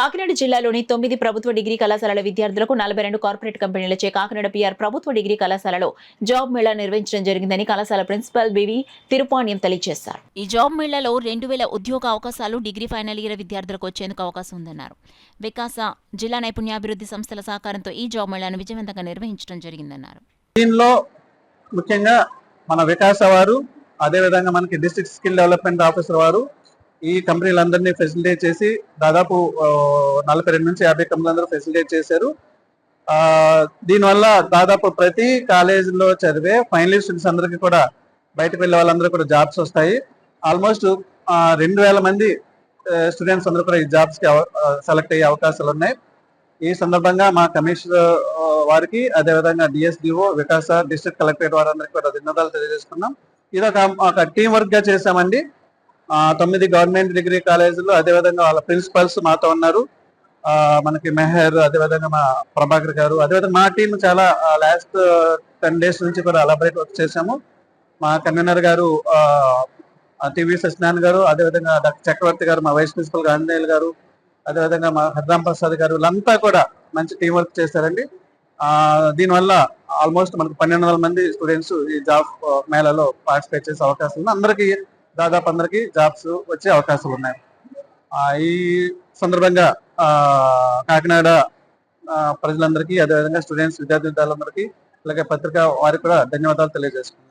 కాకినాడ జిల్లాలోని 9 ప్రభుత్వ డిగ్రీ కళాశాలల విద్యార్థులకు 42 కార్పొరేట్ కంపెనీలచే కాకినాడ పిఆర్ ప్రభుత్వ డిగ్రీ కళాశాలలో జాబ్ మేళా నిర్వహించడం జరిగిందని కళాశాల ప్రిన్సిపల్ బివి తిరుపాణ్యం తెలియజేశారు. ఈ జాబ్ మేళాలో 2000 ఉద్యోగ అవకాశాలు డిగ్రీ ఫైనల్ ఇయర్ విద్యార్థులకు వచ్చేందుకు అవకాశం ఉందన్నారు. వికాస జిల్లా నైపుణ్యాభివృద్ధి సంస్థల సహకారంతో ఈ జాబ్ మేళాను విజయవంతంగా నిర్వహించడం జరిగిందన్నారు. దీనిలో ముఖ్యంగా మన వికాస వారు, అదేవిధంగా మనకి డిస్ట్రిక్ట్ స్కిల్ డెవలప్మెంట్ ఆఫీసర్ వారు ఈ కంపెనీలందరినీ ఫెసిలిటేట్ చేసి దాదాపు 42 నుంచి 50 కంపెనీలందరూ ఫెసిలిటేట్ చేశారు. దీనివల్ల దాదాపు ప్రతి కాలేజీలో చదివే ఫైనల్ స్టూడెంట్స్ అందరికీ కూడా బయటకు వెళ్ళే వాళ్ళందరూ కూడా జాబ్స్ వస్తాయి. ఆల్మోస్ట్ 2000 మంది స్టూడెంట్స్ అందరూ కూడా ఈ జాబ్స్ కి సెలెక్ట్ అయ్యే అవకాశాలు ఉన్నాయి. ఈ సందర్భంగా మా కమిషనర్ వారికి, అదేవిధంగా డిఎస్డిఓ, వికాస, డిస్ట్రిక్ట్ కలెక్టరేట్ వారందరికీ కూడా ధన్యవాదాలు తెలియజేస్తున్నాం. ఇది ఒక టీం వర్క్ గా చేశామండి. 9 గవర్నమెంట్ డిగ్రీ కాలేజీలు, అదేవిధంగా వాళ్ళ ప్రిన్సిపల్స్ మాతో ఉన్నారు. మనకి మెహర్, అదేవిధంగా మా ప్రభాకర్ గారు, అదేవిధంగా మా టీం చాలా లాస్ట్ 10 days నుంచి కూడా అలబరేట్ వర్క్ చేశాము. మా కన్వీనర్ గారు టీవీ సత్యనారాయణ గారు, అదేవిధంగా డాక్టర్ చక్రవర్తి గారు, మా వైస్ ప్రిన్సిపల్ ఆంజనేయులు గారు, అదేవిధంగా మా హరిరామ్ ప్రసాద్ గారు, వీళ్ళంతా కూడా మంచి టీం వర్క్ చేశారండి. దీనివల్ల ఆల్మోస్ట్ మనకు 1200 మంది స్టూడెంట్స్ ఈ జాబ్ మేళాలో పార్టిసిపేట్ చేసే అవకాశం ఉంది. అందరికీ దాదాపు అందరికి జాబ్స్ వచ్చే అవకాశాలు ఉన్నాయి. ఈ సందర్భంగా కాకినాడ ప్రజలందరికీ, అదేవిధంగా స్టూడెంట్స్, విద్యార్థులందరికీ, అలాగే పత్రిక వారికి కూడా ధన్యవాదాలు తెలియజేసుకున్నాం.